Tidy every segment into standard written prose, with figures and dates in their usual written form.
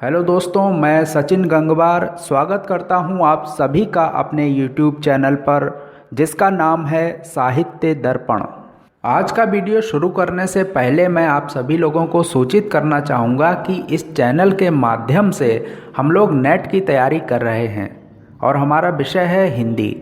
Hello दोस्तों, मैं सचिन गंगवार स्वागत करता हूं आप सभी का अपने YouTube चैनल पर, जिसका नाम है साहित्य दर्पण। आज का वीडियो शुरू करने से पहले मैं आप सभी लोगों को सूचित करना चाहूँगा कि इस चैनल के माध्यम से हम लोग नेट की तैयारी कर रहे हैं और हमारा विषय है हिंदी।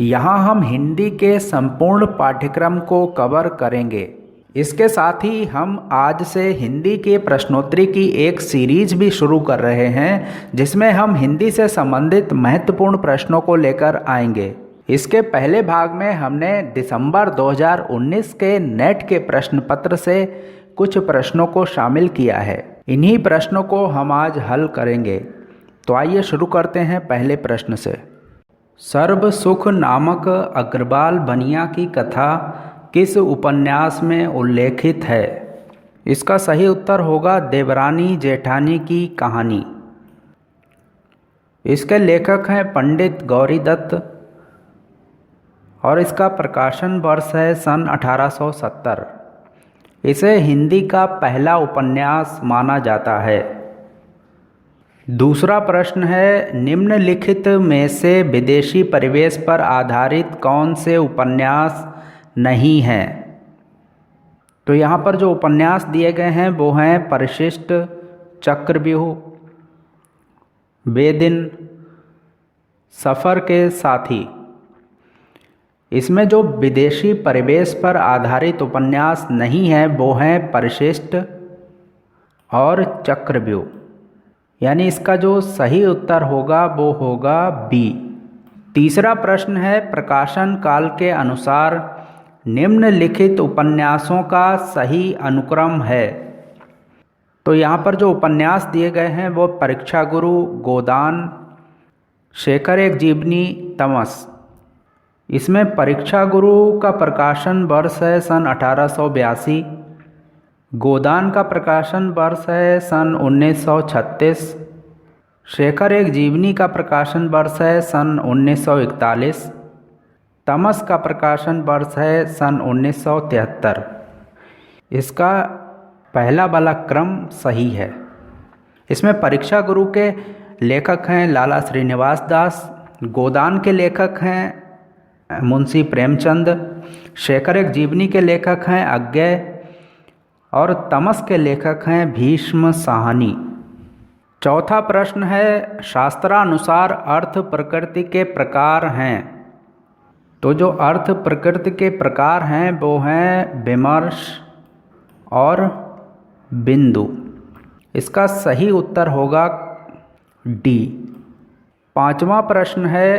यहाँ हम हिंदी के संपूर्ण पाठ्यक्रम को कवर करेंगे। इसके साथ ही हम आज से हिंदी के प्रश्नोत्तरी की एक सीरीज भी शुरू कर रहे हैं, जिसमें हम हिंदी से संबंधित महत्वपूर्ण प्रश्नों को लेकर आएंगे। इसके पहले भाग में हमने दिसंबर 2019 के नेट के प्रश्न पत्र से कुछ प्रश्नों को शामिल किया है। इन्हीं प्रश्नों को हम आज हल करेंगे। तो आइए शुरू करते हैं पहले प्रश्न से। सर्व सुख नामक अग्रवाल बनिया की कथा किस उपन्यास में उल्लेखित है? इसका सही उत्तर होगा देवरानी जेठानी की कहानी। इसके लेखक हैं पंडित गौरीदत्त और इसका प्रकाशन वर्ष है सन 1870। इसे हिंदी का पहला उपन्यास माना जाता है। दूसरा प्रश्न है, निम्नलिखित में से विदेशी परिवेश पर आधारित कौन से उपन्यास नहीं हैं? तो यहाँ पर जो उपन्यास दिए गए हैं वो हैं परिशिष्ट, चक्रव्यूह, बेदिन, सफ़र के साथी। इसमें जो विदेशी परिवेश पर आधारित उपन्यास नहीं है वो हैं परिशिष्ट और चक्रव्यूह। यानी इसका जो सही उत्तर होगा वो होगा बी। तीसरा प्रश्न है, प्रकाशन काल के अनुसार निम्नलिखित उपन्यासों का सही अनुक्रम है? तो यहाँ पर जो उपन्यास दिए गए हैं वो परीक्षा गुरु, गोदान, शेखर एक जीवनी, तमस। इसमें परीक्षा गुरु का प्रकाशन वर्ष है सन 1882, गोदान का प्रकाशन वर्ष है सन 1936, शेखर एक जीवनी का प्रकाशन वर्ष है सन 1941, तमस का प्रकाशन वर्ष है सन 1973। इसका पहला वाला क्रम सही है। इसमें परीक्षा गुरु के लेखक हैं लाला श्रीनिवास दास, गोदान के लेखक हैं मुंशी प्रेमचंद, शेखर एक जीवनी के लेखक हैं अज्ञय और तमस के लेखक हैं भीष्म साहनी। चौथा प्रश्न है, शास्त्रानुसार अर्थ प्रकृति के प्रकार हैं? तो जो अर्थ प्रकृति के प्रकार हैं वो हैं विमर्श और बिंदु। इसका सही उत्तर होगा डी। पांचवा प्रश्न है,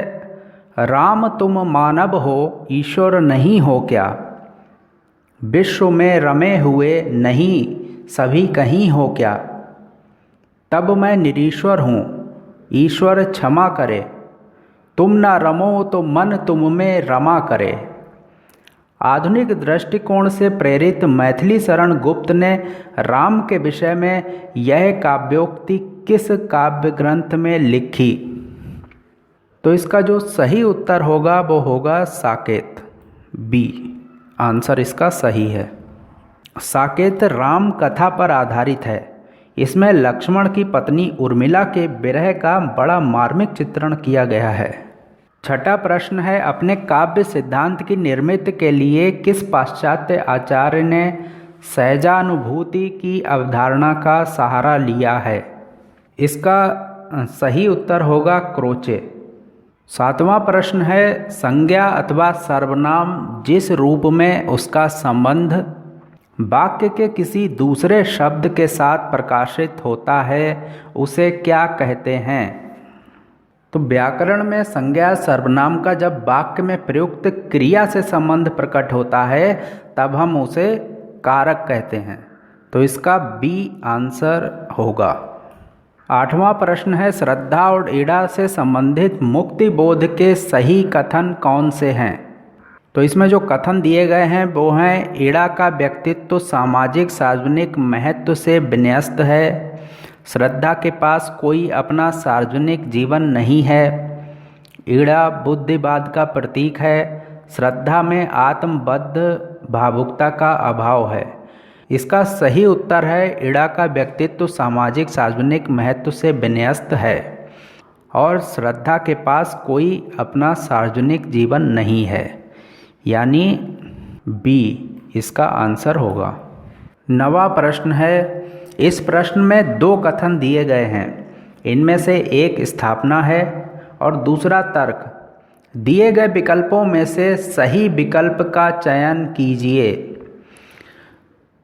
राम तुम मानव हो ईश्वर नहीं हो क्या? विश्व में रमे हुए नहीं सभी कहीं हो क्या? तब मैं निरीश्वर हूँ ईश्वर क्षमा करे, तुम न रमो तो मन तुम में रमा करे। आधुनिक दृष्टिकोण से प्रेरित मैथिली शरण गुप्त ने राम के विषय में यह काव्योक्ति किस काव्य ग्रंथ में लिखी? तो इसका जो सही उत्तर होगा वो होगा साकेत, बी। आंसर इसका सही है। साकेत राम कथा पर आधारित है। इसमें लक्ष्मण की पत्नी उर्मिला के विरह का बड़ा मार्मिक चित्रण किया गया है। छठा प्रश्न है, अपने काव्य सिद्धांत की निर्मित के लिए किस पाश्चात्य आचार्य ने सहजानुभूति की अवधारणा का सहारा लिया है? इसका सही उत्तर होगा क्रोचे। सातवां प्रश्न है, संज्ञा अथवा सर्वनाम जिस रूप में उसका संबंध वाक्य के किसी दूसरे शब्द के साथ प्रकाशित होता है उसे क्या कहते हैं? तो व्याकरण में संज्ञा सर्वनाम का जब वाक्य में प्रयुक्त क्रिया से संबंध प्रकट होता है तब हम उसे कारक कहते हैं। तो इसका बी आंसर होगा। आठवां प्रश्न है, श्रद्धा और ईड़ा से संबंधित मुक्ति बोध के सही कथन कौन से हैं? तो इसमें जो कथन दिए गए हैं वो हैं, ईड़ा का व्यक्तित्व सामाजिक सार्वजनिक महत्व से विन्यस्त है, श्रद्धा के पास कोई अपना सार्वजनिक जीवन नहीं है, ईड़ा बुद्धिवाद का प्रतीक है, श्रद्धा में आत्मबद्ध भावुकता का अभाव है। इसका सही उत्तर है इड़ा का व्यक्तित्व सामाजिक सार्वजनिक महत्व से विन्यस्त है और श्रद्धा के पास कोई अपना सार्वजनिक जीवन नहीं है, यानी बी इसका आंसर होगा। 9वां प्रश्न है, इस प्रश्न में 2 कथन दिए गए हैं, इनमें से एक स्थापना है और दूसरा तर्क। दिए गए विकल्पों में से सही विकल्प का चयन कीजिए।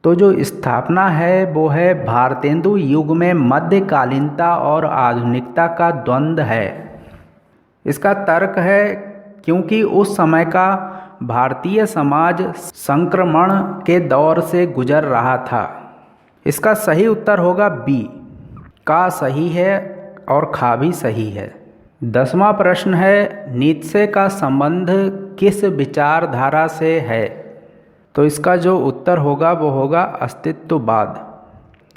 तो जो स्थापना है वो है भारतेंदु युग में मध्यकालीनता और आधुनिकता का द्वंद्व है। इसका तर्क है क्योंकि उस समय का भारतीय समाज संक्रमण के दौर से गुजर रहा था। इसका सही उत्तर होगा बी, का सही है और खा भी सही है। 10वां प्रश्न है, नीत्शे का संबंध किस विचारधारा से है? तो इसका जो उत्तर होगा वो होगा अस्तित्ववाद।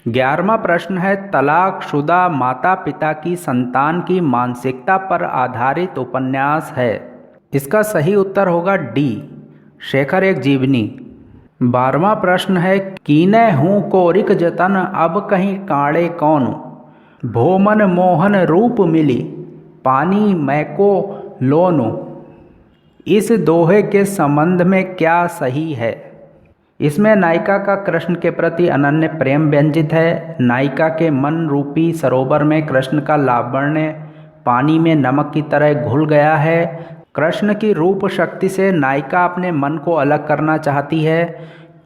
11वां प्रश्न है, तलाकशुदा माता पिता की संतान की मानसिकता पर आधारित उपन्यास है। इसका सही उत्तर होगा डी, शेखर एक जीवनी। 12वां प्रश्न है, कीने हूँ कोरिक जतन अब कहीं काड़े कौन, भोमन मोहन रूप मिली पानी मैको लोनो। इस दोहे के संबंध में क्या सही है? इसमें नायिका का कृष्ण के प्रति अनन्य प्रेम व्यंजित है। नायिका के मन रूपी सरोवर में कृष्ण का लावण्य पानी में नमक की तरह घुल गया है। कृष्ण की रूप शक्ति से नायिका अपने मन को अलग करना चाहती है।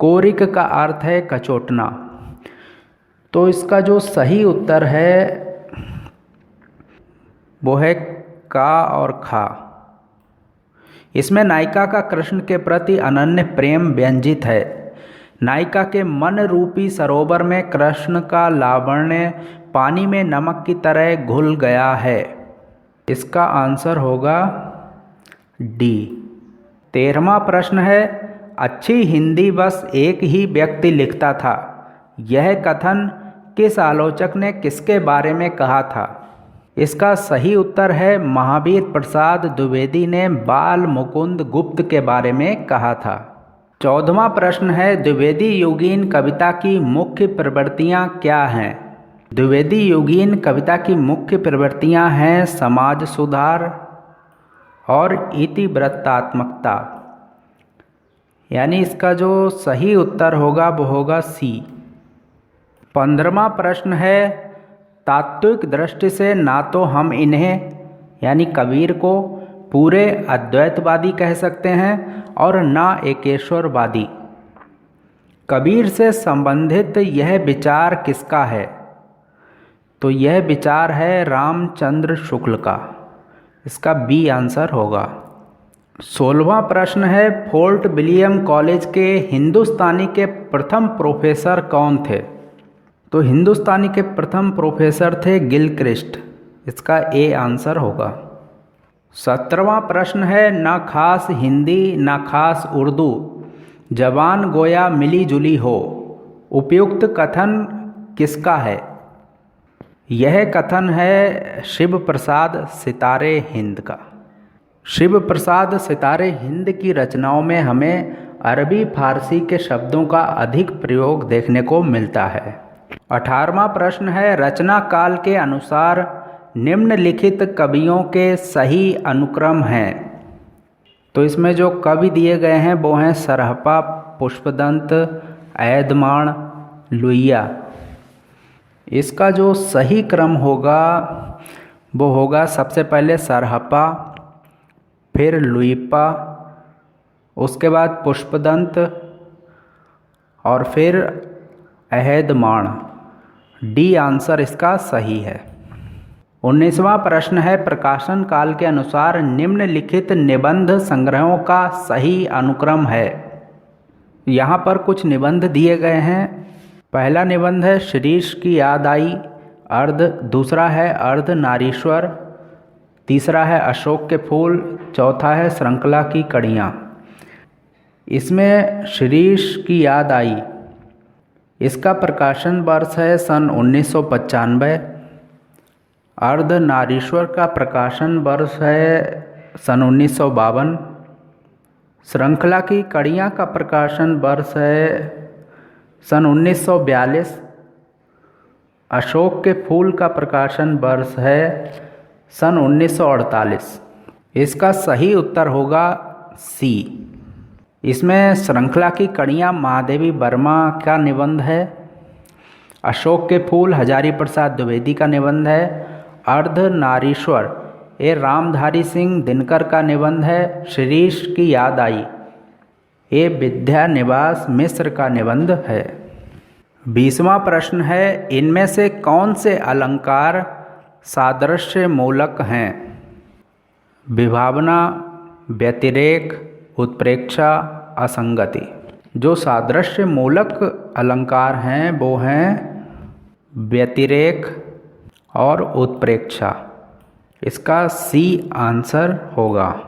कोरिक का अर्थ है कचोटना। तो इसका जो सही उत्तर है वो है का और खा। इसमें नायिका का कृष्ण के प्रति अनन्य प्रेम व्यंजित है। नायिका के मन रूपी सरोवर में कृष्ण का लावण्य पानी में नमक की तरह घुल गया है। इसका आंसर होगा डी। 13वां प्रश्न है, अच्छी हिंदी बस एक ही व्यक्ति लिखता था, यह कथन किस आलोचक ने किसके बारे में कहा था? इसका सही उत्तर है महावीर प्रसाद द्विवेदी ने बाल मुकुंद गुप्त के बारे में कहा था। 14वां प्रश्न है, द्विवेदी युगीन कविता की मुख्य प्रवृत्तियाँ क्या हैं? द्विवेदी युगीन कविता की मुख्य प्रवृत्तियाँ हैं समाज सुधार और इतिवृत्तात्मकता, यानी इसका जो सही उत्तर होगा वो होगा सी। 15वां प्रश्न है, तात्विक दृष्टि से ना तो हम इन्हें यानी कबीर को पूरे अद्वैतवादी कह सकते हैं और ना एकेश्वरवादी। कबीर से संबंधित यह विचार किसका है? तो यह विचार है रामचंद्र शुक्ल का। इसका बी आंसर होगा। 16वां प्रश्न है, फोर्ट विलियम कॉलेज के हिंदुस्तानी के प्रथम प्रोफेसर कौन थे? तो हिंदुस्तानी के प्रथम प्रोफेसर थे गिलक्रिस्ट। इसका ए आंसर होगा। 17वां प्रश्न है, ना खास हिंदी ना खास उर्दू, जबान गोया मिली जुली हो, उपयुक्त कथन किसका है? यह कथन है शिव प्रसाद सितारे हिंद का। शिव प्रसाद सितारे हिंद की रचनाओं में हमें अरबी फारसी के शब्दों का अधिक प्रयोग देखने को मिलता है। 18वां प्रश्न है, रचना काल के अनुसार निम्नलिखित कवियों के सही अनुक्रम हैं। तो इसमें जो कवि दिए गए हैं वो हैं सरहपा, पुष्पदंत, ऐदमाण, लुइया। इसका जो सही क्रम होगा वो होगा सबसे पहले सरहपा, फिर लुइपा, उसके बाद पुष्पदंत और फिर ऐदमाण। डी आंसर इसका सही है। 19वां प्रश्न है, प्रकाशन काल के अनुसार निम्नलिखित निबंध संग्रहों का सही अनुक्रम है। यहाँ पर कुछ निबंध दिए गए हैं। पहला निबंध है शिरीष की याद आई अर्ध, दूसरा है अर्ध नारीश्वर, तीसरा है अशोक के फूल, चौथा है श्रृंखला की कड़ियाँ। इसमें शिरीष की याद आई, इसका प्रकाशन वर्ष है सन 1995। अर्ध नारीश्वर का प्रकाशन वर्ष है सन 1952। श्रृंखला की कड़ियाँ का प्रकाशन वर्ष है सन 1942। अशोक के फूल का प्रकाशन वर्ष है सन 1948। इसका सही उत्तर होगा सी। इसमें श्रृंखला की कड़ियाँ महादेवी वर्मा का निबंध है। अशोक के फूल हजारी प्रसाद द्विवेदी का निबंध है। अर्धनारीश्वर ए रामधारी सिंह दिनकर का निबंध है। शिरीष की याद आई ए विद्यानिवास मिश्र का निबंध है। 20वां प्रश्न है, इनमें से कौन से अलंकार सादृश्य मूलक हैं? विभावना, व्यतिरेक, उत्प्रेक्षा, असंगति। जो सादृश्य मूलक अलंकार हैं वो हैं व्यतिरेक और उत्प्रेक्षा। इसका सी आंसर होगा।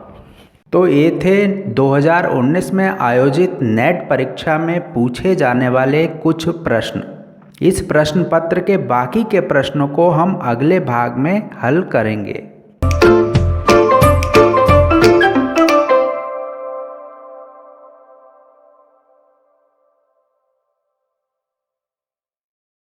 तो ये थे 2019 में आयोजित नेट परीक्षा में पूछे जाने वाले कुछ प्रश्न। इस प्रश्न पत्र के बाकी के प्रश्नों को हम अगले भाग में हल करेंगे।